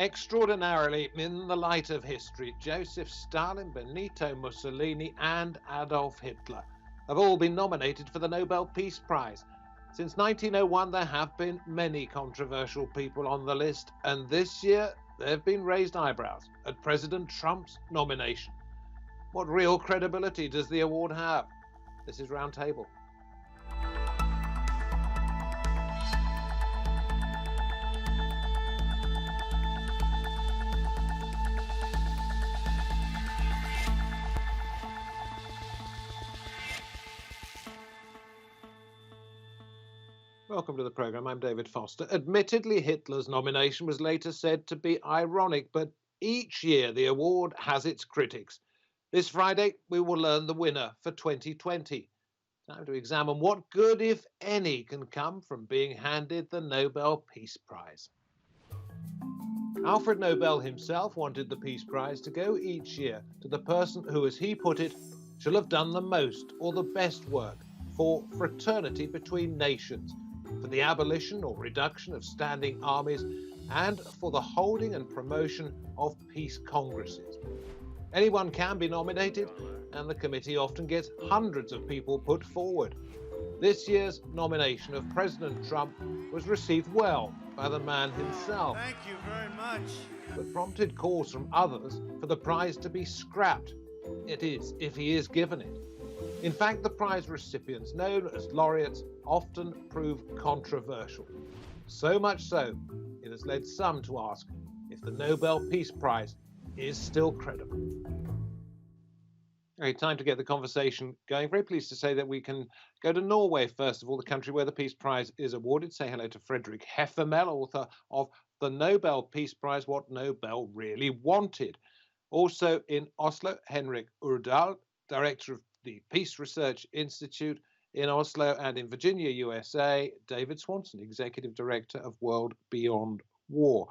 Extraordinarily, in the light of history, Joseph Stalin, Benito Mussolini and Adolf Hitler have all been nominated for the Nobel Peace Prize. Since 1901, there have been many controversial people on the list, and this year there have been raised eyebrows at President Trump's nomination. What real credibility does the award have? This is Roundtable. Welcome to the programme. I'm David Foster. Admittedly, Hitler's nomination was later said to be ironic, but each year the award has its critics. This Friday, we will learn the winner for 2020. Time to examine what good, if any, can come from being handed the Nobel Peace Prize. Alfred Nobel himself wanted the Peace Prize to go each year to the person who, as he put it, shall have done the most or the best work for fraternity between nations, for the abolition or reduction of standing armies, and for the holding and promotion of peace congresses. Anyone can be nominated, and the committee often gets hundreds of people put forward. This year's nomination of President Trump was received well by the man himself. Thank you very much. But prompted calls from others for the prize to be scrapped. It is, if he is given it. In fact, the prize recipients, known as laureates, often prove controversial. So much so, it has led some to ask if the Nobel Peace Prize is still credible. Okay, time to get the conversation going. Very pleased to say that we can go to Norway, first of all, the country where the Peace Prize is awarded. Say hello to Fredrik Heffermehl, author of the Nobel Peace Prize, What Nobel Really Wanted. Also in Oslo, Henrik Urdal, director of the Peace Research Institute in Oslo, and in Virginia, USA, David Swanson, executive director of World Beyond War.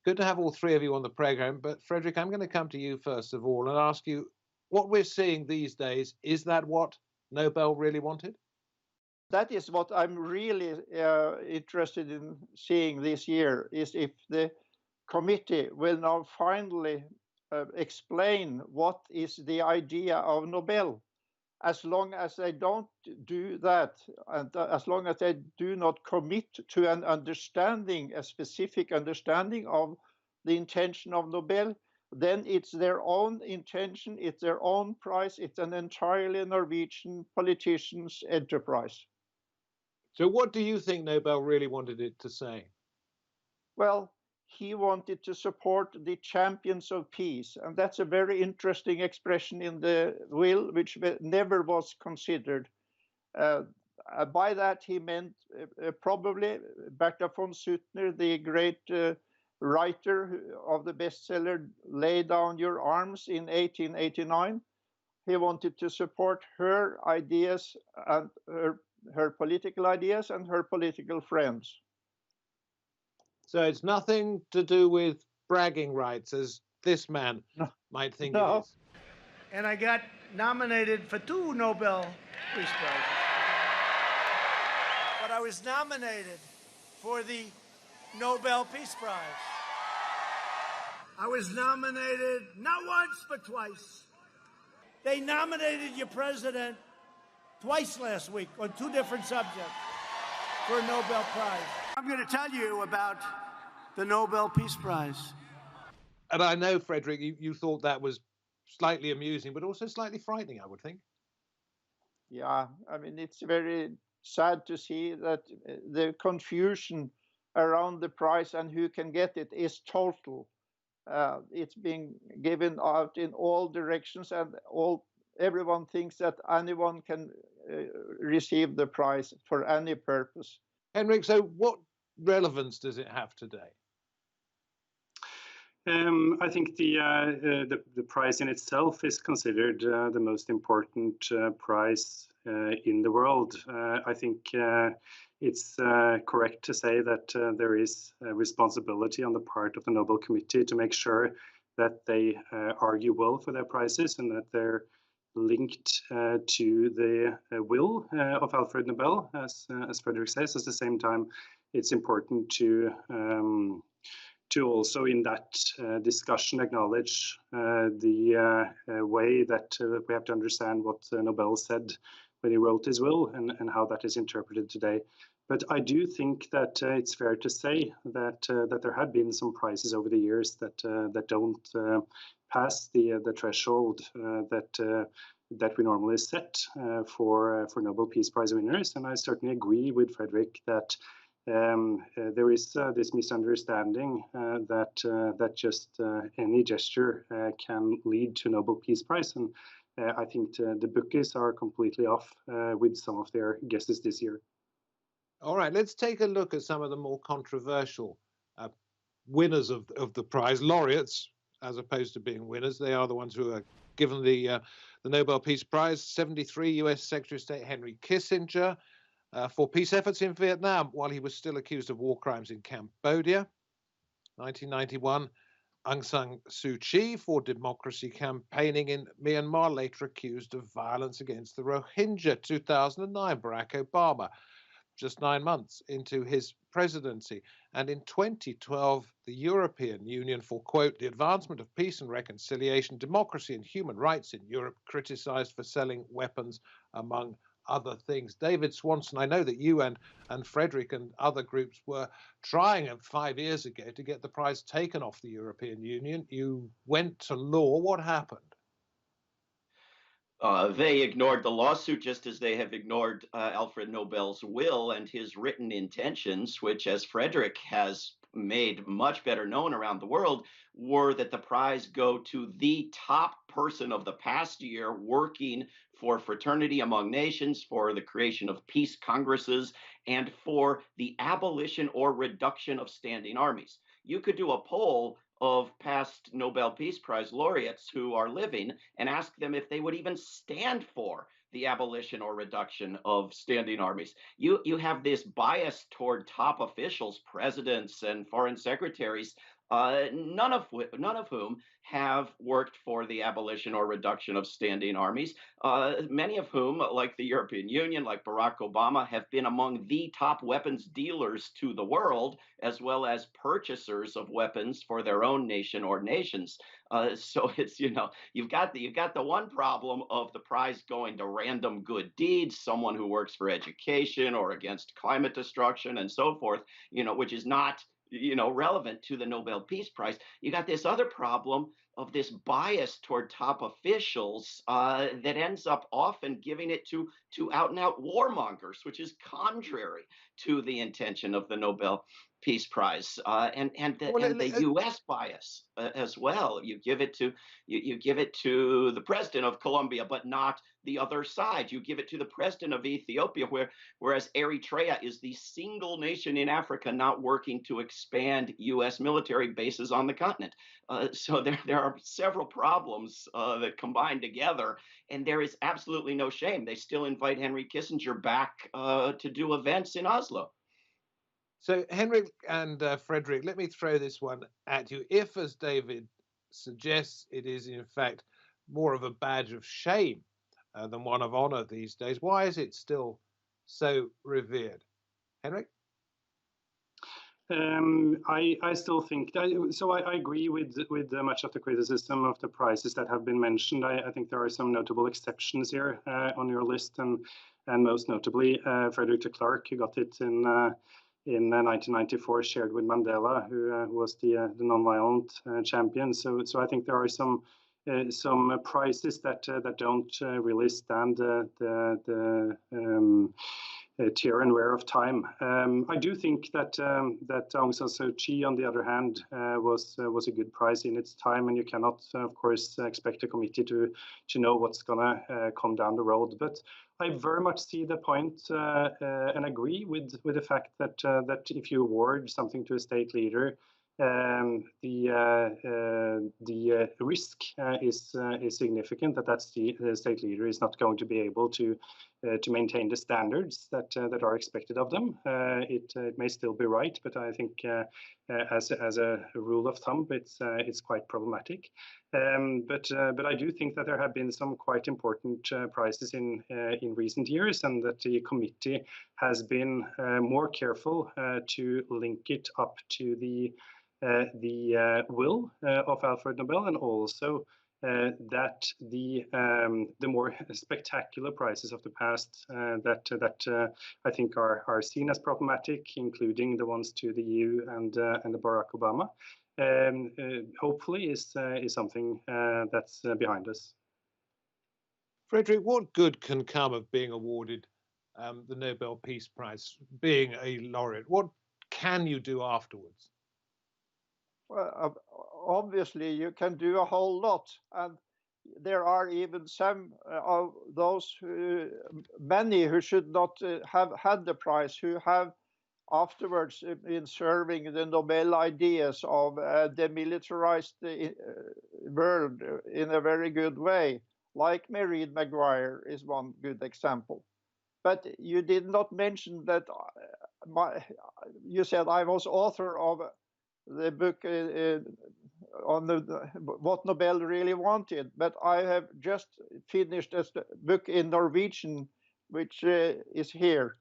Good to have all three of you on the program, but Fredrik, I'm going to come to you first of all and ask you, what we're seeing these days, is that what Nobel really wanted? That is what I'm really interested in seeing this year, is if the committee will now finally explain what is the idea of Nobel. As long as they don't do that, and as long as they do not commit to an understanding, a specific understanding of the intention of Nobel, then it's their own intention, it's their own prize, it's an entirely Norwegian politician's enterprise. So what do you think Nobel really wanted it to say? Well, he wanted to support the champions of peace, and that's a very interesting expression in the will, which never was considered. By that he meant probably Bertha von Suttner, the great writer of the bestseller Lay Down Your Arms in 1889. He wanted to support her ideas and her political ideas and her political friends. So it's nothing to do with bragging rights, as this man might think it is. And I got nominated for 2 Nobel Peace Prizes. But I was nominated for the Nobel Peace Prize. I was nominated not once, but twice. They nominated your president twice last week on 2 different subjects for a Nobel Prize. I'm going to tell you about the Nobel Peace Prize. And I know, Fredrik, you thought that was slightly amusing, but also slightly frightening, I would think. Yeah, I mean, it's very sad to see that the confusion around the prize and who can get it is total. It's being given out in all directions, and everyone thinks that anyone can receive the prize for any purpose. Henrik, so what relevance does it have today? I think the prize in itself is considered the most important prize in the world. I think it's correct to say that there is a responsibility on the part of the Nobel Committee to make sure that they argue well for their prizes and that they're linked to the will of Alfred Nobel, as Fredrik says. At the same time, it's important to to also in that discussion acknowledge the way that we have to understand what Nobel said when he wrote his will and how that is interpreted today. But I do think that it's fair to say that that there have been some prizes over the years that don't pass the threshold that we normally set for Nobel Peace Prize winners. And I certainly agree with Fredrik that there is this misunderstanding that just any gesture can lead to Nobel Peace Prize. And I think the bookies are completely off with some of their guesses this year. All right, let's take a look at some of the more controversial winners of the prize, laureates, as opposed to being winners. They are the ones who are given the Nobel Peace Prize. 73, US Secretary of State Henry Kissinger for peace efforts in Vietnam while he was still accused of war crimes in Cambodia. 1991, Aung San Suu Kyi for democracy campaigning in Myanmar, later accused of violence against the Rohingya. 2009, Barack Obama, just 9 months into his presidency. And in 2012, the European Union for, quote, the advancement of peace and reconciliation, democracy and human rights in Europe, criticized for selling weapons, among other things. David Swanson, I know that you and Fredrik and other groups were trying 5 years ago to get the prize taken off the European Union. You went to law. What happened? They ignored the lawsuit just as they have ignored Alfred Nobel's will and his written intentions, which, as Fredrik has made much better known around the world, were that the prize go to the top person of the past year working for fraternity among nations, for the creation of peace congresses, and for the abolition or reduction of standing armies. You could do a poll of past Nobel Peace Prize laureates who are living and ask them if they would even stand for the abolition or reduction of standing armies. You have this bias toward top officials, presidents and foreign secretaries, none of whom have worked for the abolition or reduction of standing armies, many of whom, like the European Union, like Barack Obama, have been among the top weapons dealers to the world, as well as purchasers of weapons for their own nation or nations. So it's, you've got the one problem of the prize going to random good deeds, someone who works for education or against climate destruction and so forth, which is not relevant to the Nobel Peace Prize. You got this other problem of this bias toward top officials that ends up often giving it to out-and-out warmongers, which is contrary to the intention of the Nobel Peace Prize, and the U.S. bias as well. You give it to the president of Colombia, but not the other side. You give it to the president of Ethiopia, whereas Eritrea is the single nation in Africa not working to expand U.S. military bases on the continent. So there are several problems that combine together, and there is absolutely no shame. They still invite Henry Kissinger back to do events in Oslo. So, Henrik and Fredrik, let me throw this one at you. If, as David suggests, it is in fact more of a badge of shame than one of honor these days, why is it still so revered? Henrik? I still think that, so I agree with much of the criticism of the prizes that have been mentioned. I think there are some notable exceptions here on your list, and most notably Frederick de Klerk, who got it in 1994, shared with Mandela, who was the nonviolent champion. So I think there are some prizes that don't really stand the tear and wear of time. I do think that Aung San Suu Kyi, on the other hand, was a good prize in its time, and you cannot, of course, expect a committee to know what's gonna come down the road. But I very much see the point and agree with the fact that if you award something to a state leader, the risk is significant that the state leader is not going to be able to maintain the standards that are expected of them. It may still be right, but I think as a rule of thumb, it's quite problematic. But I do think that there have been some quite important prizes in recent years, and that the committee has been more careful to link it up to the the will of Alfred Nobel, and also that the more spectacular prizes of the past that I think are seen as problematic, including the ones to the EU and the Barack Obama, hopefully is something that's behind us. Fredrik, what good can come of being awarded the Nobel Peace Prize, being a laureate? What can you do afterwards? Well, obviously, you can do a whole lot, and there are even some of those many who should not have had the prize, who have afterwards been serving the Nobel ideas of a demilitarized world in a very good way, like Mairead Maguire is one good example. But you did not mention that you said I was author of the book on what Nobel really wanted, but I have just finished a book in Norwegian, which is here.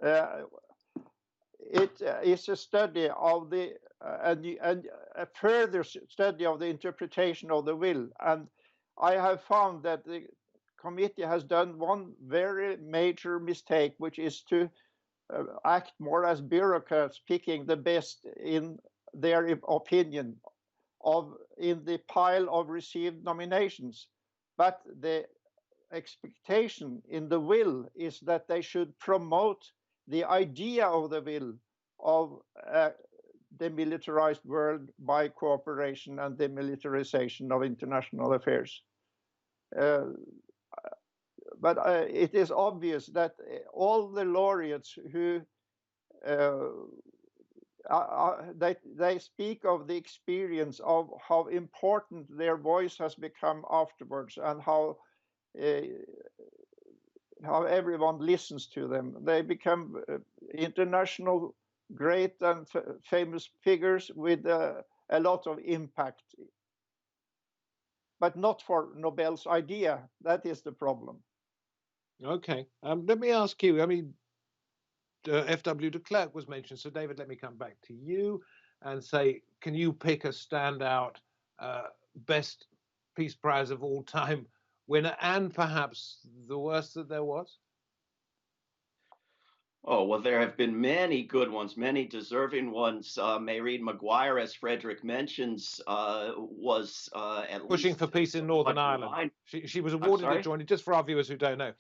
It is a study of the and a further study of the interpretation of the will, and I have found that the committee has done one very major mistake, which is to act more as bureaucrats, picking the best in their opinion in the pile of received nominations. But the expectation in the will is that they should promote the idea of the will of a demilitarized world by cooperation and demilitarization of international affairs. But it is obvious that all the laureates who they speak of the experience of how important their voice has become afterwards, and how everyone listens to them. They become international great and famous figures with a lot of impact, but not for Nobel's idea. That is the problem. Okay, let me ask you. I mean, F.W. de Klerk was mentioned. So, David, let me come back to you and say, can you pick a standout best Peace Prize of all time winner, and perhaps the worst that there was? Oh, well, there have been many good ones, many deserving ones. Mairead Maguire, as Fredrik mentions, was at pushing least for peace in Northern Ireland. She was awarded it jointly, just for our viewers who don't know.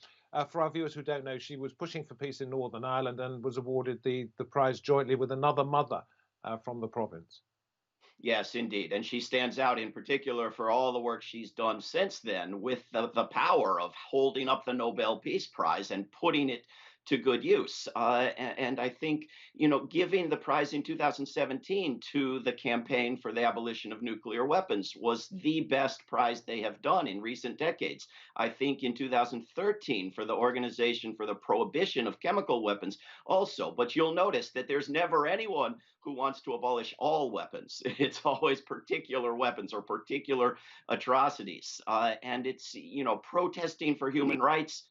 She was pushing for peace in Northern Ireland and was awarded the prize jointly with another mother from the province. Yes, indeed. And she stands out in particular for all the work she's done since then with the power of holding up the Nobel Peace Prize and putting it to good use. And I think, giving the prize in 2017 to the campaign for the abolition of nuclear weapons was the best prize they have done in recent decades. I think in 2013 for the Organization for the Prohibition of Chemical Weapons also. But you'll notice that there's never anyone who wants to abolish all weapons. It's always particular weapons or particular atrocities. And it's, protesting for human rights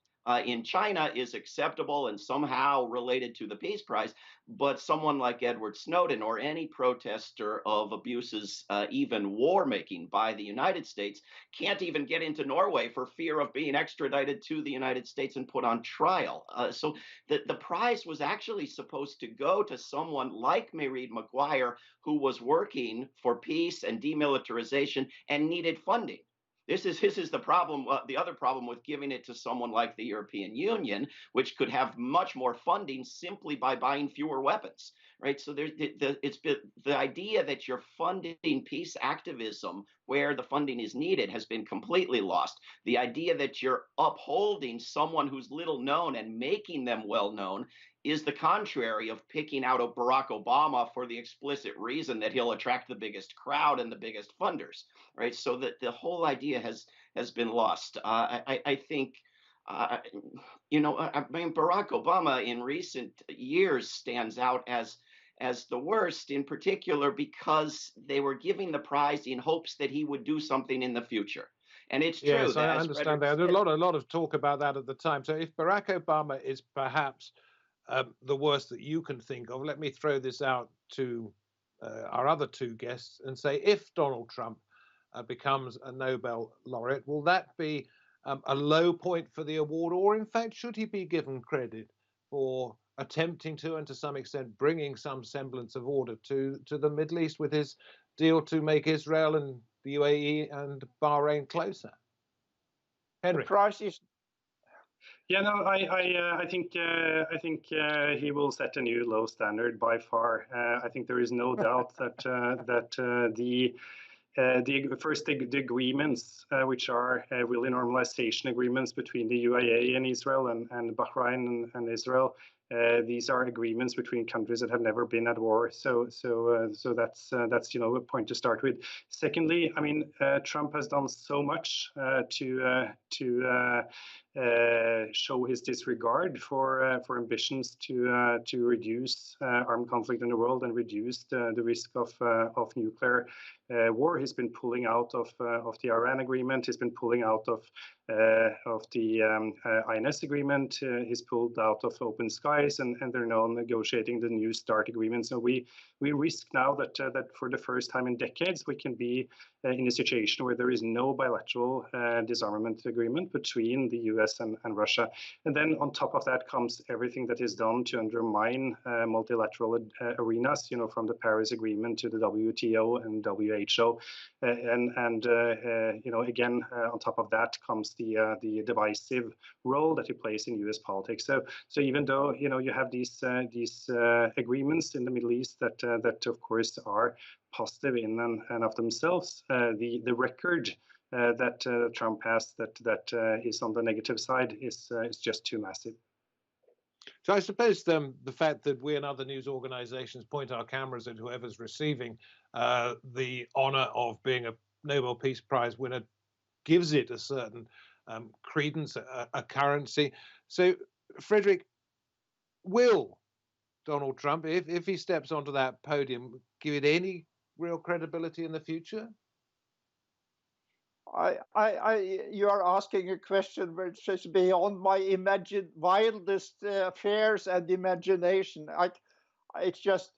in China is acceptable and somehow related to the Peace Prize, but someone like Edward Snowden or any protester of abuses, even war making by the United States, can't even get into Norway for fear of being extradited to the United States and put on trial. So the prize was actually supposed to go to someone like Mairead Maguire, who was working for peace and demilitarization and needed funding. This is the problem. The other problem with giving it to someone like the European Union, which could have much more funding simply by buying fewer weapons, right? So it's the idea that you're funding peace activism where the funding is needed has been completely lost. The idea that you're upholding someone who's little known and making them well known is the contrary of picking out a Barack Obama for the explicit reason that he'll attract the biggest crowd and the biggest funders, right? So that the whole idea has been lost. I think, Barack Obama in recent years stands out as the worst, in particular because they were giving the prize in hopes that he would do something in the future. And it's true. Yes, I understand that. There's a lot of talk about that at the time. So if Barack Obama is perhaps the worst that you can think of, let me throw this out to our other two guests and say, if Donald Trump becomes a Nobel laureate, will that be a low point for the award, or in fact, should he be given credit for attempting to, and to some extent, bringing some semblance of order to the Middle East with his deal to make Israel and the UAE and Bahrain closer? Henrik. The price is. Yeah, no, I think he will set a new low standard by far. I think there is no doubt that the agreements, which are really normalization agreements between the UAE and Israel and Bahrain and Israel. These are agreements between countries that have never been at war. So that's a point to start with. Secondly, I mean, Trump has done so much to show his disregard for ambitions to reduce armed conflict in the world and reduce the risk of nuclear war. He's been pulling out of the Iran agreement. He's been pulling out of the INS agreement. He's pulled out of Open Skies, and they're now negotiating the New START agreement. So we risk now that for the first time in decades we can be in a situation where there is no bilateral disarmament agreement between the US and Russia. And then on top of that comes everything that is done to undermine multilateral arenas, from the Paris Agreement to the WTO and WHO. Again, on top of that comes the divisive role that he plays in US politics. So even though, you have these agreements in the Middle East that of course are positive in and of themselves, the record that Trump has that is on the negative side is just too massive. So I suppose the fact that we and other news organizations point our cameras at whoever's receiving the honor of being a Nobel Peace Prize winner gives it a certain credence, a currency. So, Fredrik, will Donald Trump, if he steps onto that podium, give it any real credibility in the future? You are asking a question which is beyond my wildest fears and imagination. It's just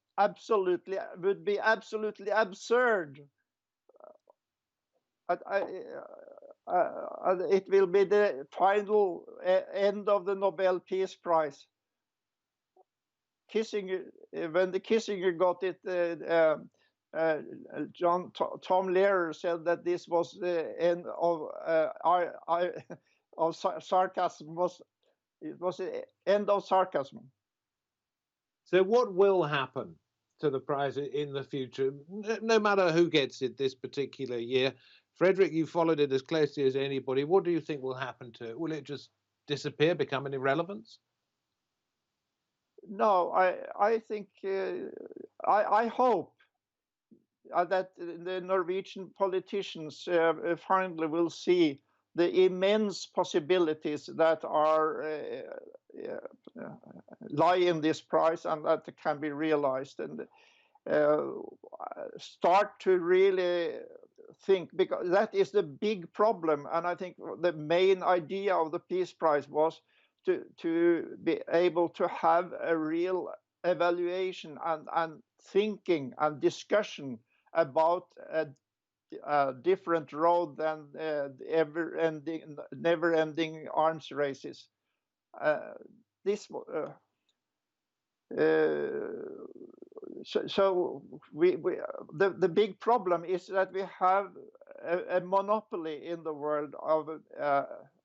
would be absolutely absurd. It will be the final end of the Nobel Peace Prize. When the Kissinger got it, Tom Lehrer said that this was the end of sarcasm. It was the end of sarcasm. So what will happen to the prize in the future, no matter who gets it this particular year? Fredrik, you followed it as closely as anybody. What do you think will happen to it? Will it just disappear, become an irrelevance? No, I think I hope that the Norwegian politicians finally will see the immense possibilities that are lie in this prize and that can be realized, and start to really think, because that is the big problem. And I think the main idea of the Peace Prize was to be able to have a real evaluation and thinking and discussion about a different road than never-ending arms races. The big problem is that we have a monopoly in the world of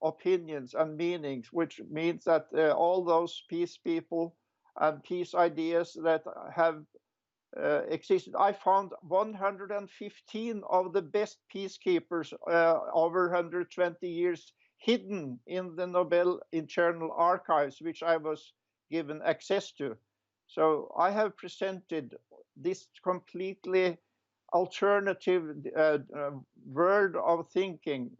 opinions and meanings, which means that all those peace people and peace ideas that have existed. I found 115 of the best peacekeepers over 120 years hidden in the Nobel internal archives, which I was given access to. So I have presented this completely alternative world of thinking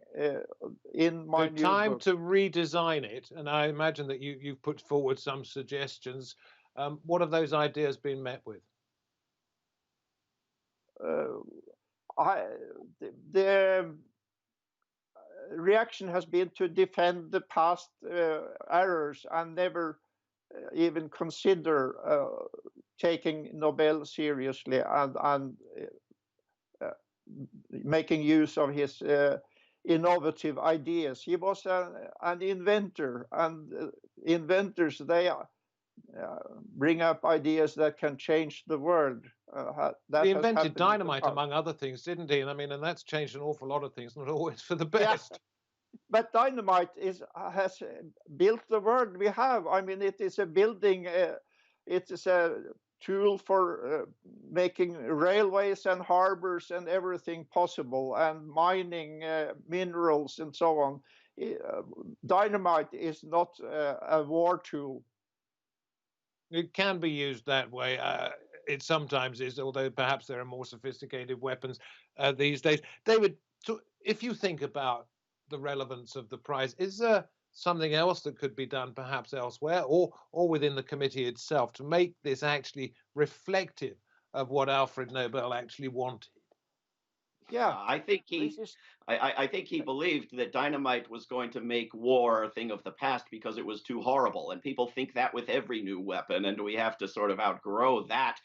in my new time book. To redesign it, and I imagine that you've put forward some suggestions. What have those ideas been met with? The reaction has been to defend the past errors and never even consider taking Nobel seriously and making use of his innovative ideas. He was an inventor, and inventors, they bring up ideas that can change the world. He invented dynamite, among other things, didn't he? And I mean, and that's changed an awful lot of things, not always for the best. Yeah. But dynamite has built the world we have. I mean, it is a building, it is a tool for making railways and harbors and everything possible, and mining minerals and so on. Dynamite is not a war tool. It can be used that way. It sometimes is, although perhaps there are more sophisticated weapons these days. David, if you think about the relevance of the prize, is there something else that could be done perhaps elsewhere or within the committee itself to make this actually reflective of what Alfred Nobel actually wanted? Yeah, I think he believed that dynamite was going to make war a thing of the past because it was too horrible, and people think that with every new weapon, and we have to sort of outgrow that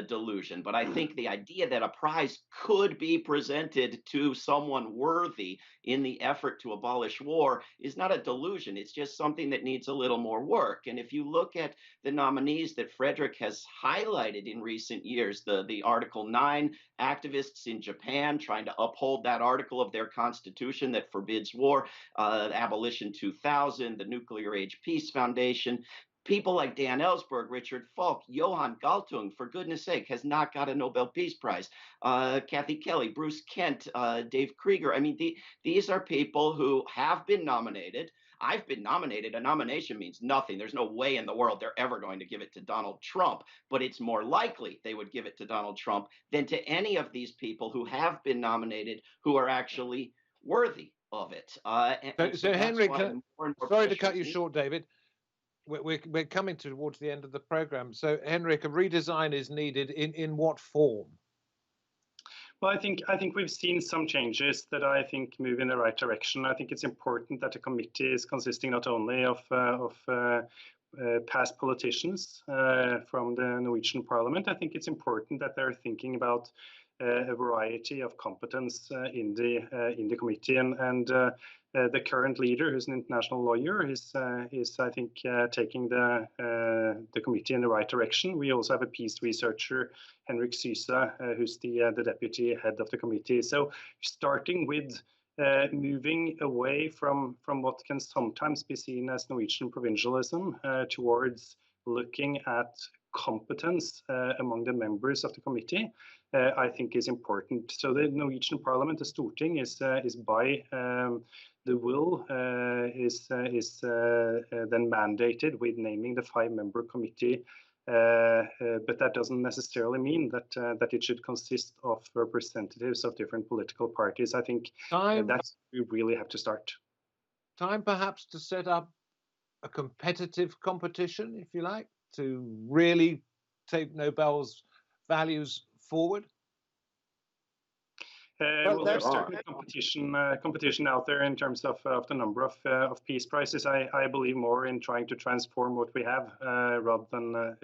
delusion. But I think the idea that a prize could be presented to someone worthy in the effort to abolish war is not a delusion. It's just something that needs a little more work. And if you look at the nominees that Fredrik has highlighted in recent years, the Article 9 activists in Japan trying to uphold that article of their constitution that forbids war, Abolition 2000, the Nuclear Age Peace Foundation, people like Dan Ellsberg, Richard Falk, Johan Galtung, for goodness sake, has not got a Nobel Peace Prize. Kathy Kelly, Bruce Kent, Dave Krieger. I mean, these are people who have been nominated. I've been nominated. A nomination means nothing. There's no way in the world they're ever going to give it to Donald Trump, but it's more likely they would give it to Donald Trump than to any of these people who have been nominated who are actually worthy of it. So Henrik, sorry to cut you short, David. We're coming towards the end of the program. So, Henrik, a redesign is needed in what form? Well, I think we've seen some changes that I think move in the right direction. I think it's important that the committee is consisting not only of past politicians from the Norwegian Parliament. I think it's important that they're thinking about a variety of competence in the committee, and the current leader, who's an international lawyer, is I think taking the committee in the right direction. We also have a peace researcher, Henrik Urdal, who's the deputy head of the committee. So starting with moving away from what can sometimes be seen as Norwegian provincialism towards looking at competence among the members of the committee, I think is important. So the Norwegian Parliament, the Storting, is by the will is then mandated with naming the 5-member committee, but that doesn't necessarily mean that it should consist of representatives of different political parties. I think that's where we really have to start. Time perhaps to set up a competitive competition, if you like, to really take Nobel's values forward? Well, there's certainly competition out there in terms of the number of peace prizes. I believe more in trying to transform what we have rather than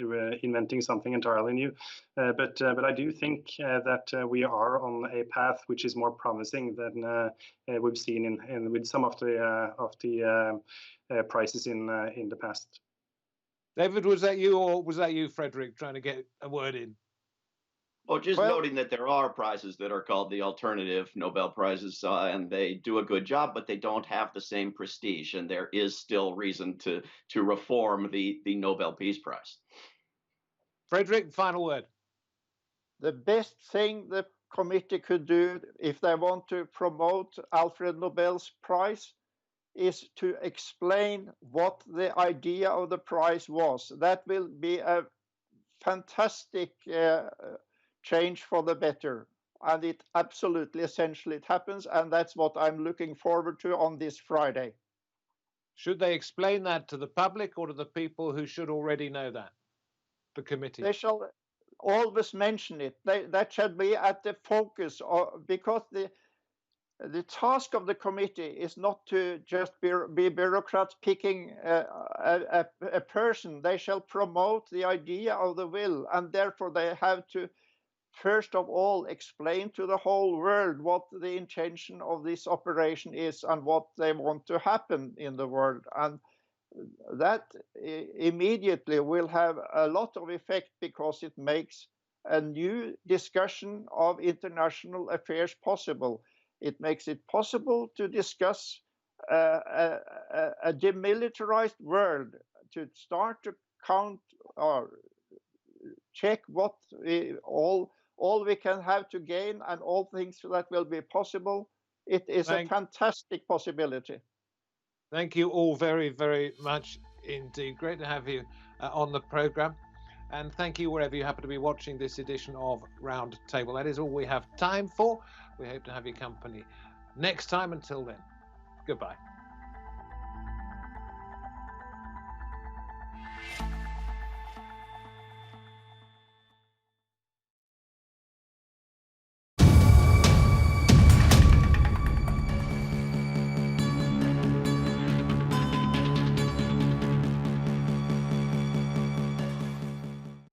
inventing something entirely new. But I do think that we are on a path which is more promising than we've seen with some of the prizes in the past. David, was that you, or was that you, Fredrik, trying to get a word in? Oh, just noting that there are prizes that are called the alternative Nobel Prizes, and they do a good job, but they don't have the same prestige, and there is still reason to reform the Nobel Peace Prize. Fredrik, final word. The best thing the committee could do if they want to promote Alfred Nobel's prize is to explain what the idea of the prize was. That will be a fantastic change for the better, and it absolutely essentially it happens, and that's what I'm looking forward to on this Friday. Should they explain that to the public or to the people who should already know that? The committee. They shall always mention it. That should be at the focus, because the task of the committee is not to just be bureaucrats picking a person. They shall promote the idea of the will, and therefore they have to first of all explain to the whole world what the intention of this operation is and what they want to happen in the world. And that immediately will have a lot of effect, because it makes a new discussion of international affairs possible. It makes it possible to discuss a demilitarized world, to start to count or check what all we can have to gain and all things that will be possible. It is a fantastic possibility. Thank you all very, very much indeed. Great to have you on the program. And thank you wherever you happen to be watching this edition of Roundtable. That is all we have time for. We hope to have your company next time. Until then, goodbye.